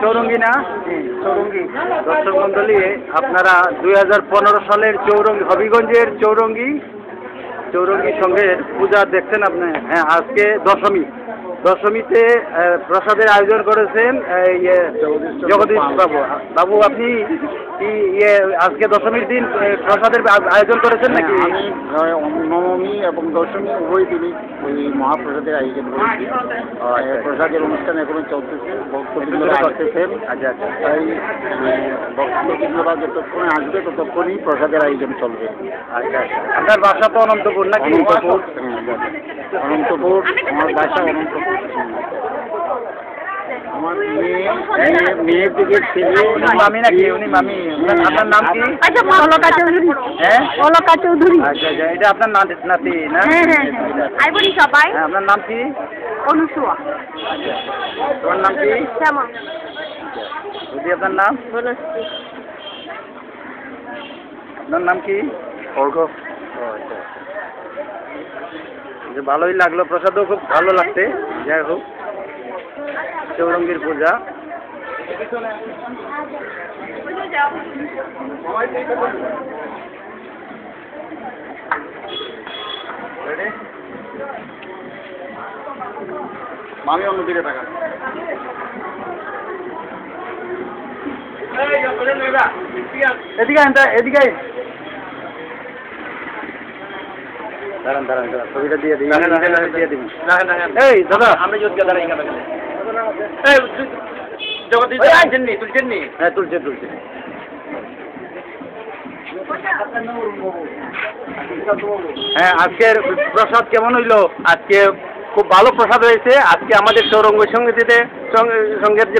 চৌরঙ্গি না? চৌরঙ্গি। দর্শক মন্ডলী, আপনারা 2015 সালের হবিগঞ্জের চৌরঙ্গি সংঘের পূজা দেখছেন আপনি। হ্যাঁ, আজকে দশমীতে প্রসাদের আয়োজন করেছেন জগদীশ বাবু। বাবু, আপনি কি আজকে দশমীর দিন প্রসাদের আয়োজন করেছেন নাকি? আমি নবমী এবং দশমী উভয় দিনই ওই মহাপ্রসাদের আয়োজন করেছি। প্রসাদের অনুষ্ঠান এখনো চলতেছে, ভক্তবৃন্দরা আসতেছেন। আচ্ছা আচ্ছা। তাই ভক্তবৃন্দরা যতক্ষণে আসবে ততক্ষণই প্রসাদের আয়োজন চলবে। আচ্ছা আচ্ছা। আপনার বাসা তো অনন্তপুর নাকি? অনন্তপুর, অনন্তপুর আমার বাসা অনন্তপুর। আমার মেয়ের দিকে ছেলে মামি নাকি? উনি মামি। আপনার নাম কি? আচ্ছা, অলকা চৌধুরী। হ্যাঁ, অলকা চৌধুরী। আচ্ছা আচ্ছা। এটা আপনার নাতি না? হ্যাঁ হ্যাঁ আইবনি সবাই। হ্যাঁ, আপনার নাম কি? অনুসুয়া। আচ্ছা, তোমার নাম কি? শ্যামা। যদি আপনার নাম? বনশ্রী। আপনার নাম কি? অর্ঘ। আচ্ছা, ভালোই লাগলো, প্রসাদও খুব ভালো লাগছে। যাই হোক, চৌরঙ্গির পূজা। মামি অন্যদিকে টাকা এদিকে এদিকে দাঁড়ান ছবিটা দিয়ে দিই। এই দাদা, আমরা যোগ্য দাঁড়াই জগদীশ তুলছেন নি? হ্যাঁ, তুলছে। হ্যাঁ, আজকের প্রসাদ কেমন হইলো? আজকে খুব ভালো প্রসাদ হয়েছে। আজকে আমাদের চৌরঙ্গ সঙ্গের যে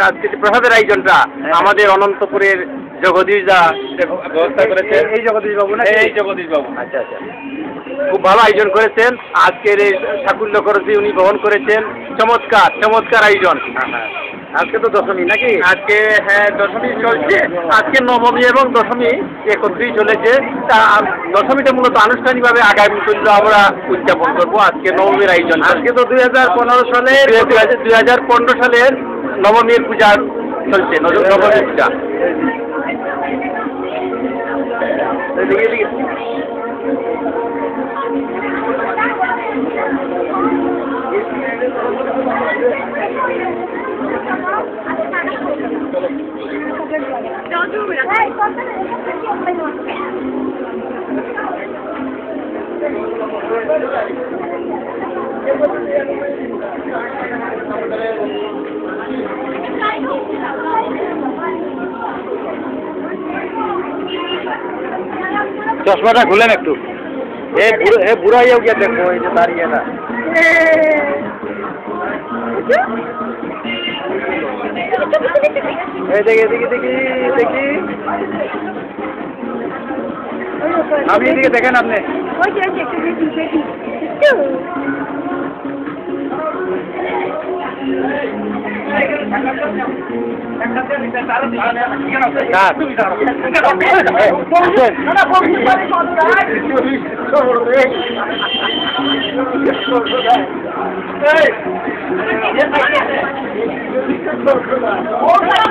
আজকে যে প্রসাদের আয়োজনটা আমাদের অনন্তপুরের জগদীশ দা ব্যবস্থা করেছেন। এই জগদীশ বাবু না? এই জগদীশ বাবু। আচ্ছা আচ্ছা। খুব ভালো আয়োজন করেছেন। আজকের এই সাকুল্য খরচে উনি বহন করেছেন। চমৎকার আয়োজন। হ্যাঁ, আজকে তো দশমী নাকি? আজকে হ্যাঁ দশমী চলছে। আজকে নবমী এবং দশমী একত্রেই চলেছে। তা দশমীটা মূলত আনুষ্ঠানিকভাবে আগামী আমরা উদযাপন করবো। আজকে নবমীর আয়োজন। আজকে তো 2015 সালের 2015 সালের নবমীর পূজা চলছে। নবমীর পূজা। চশমাটা খুলেন একটু। বুড়া ইয়েও গিয়ে দেখো, এই যে দাঁড়িয়ে না। দেখি আপনি এদিকে দেখেন। আপনি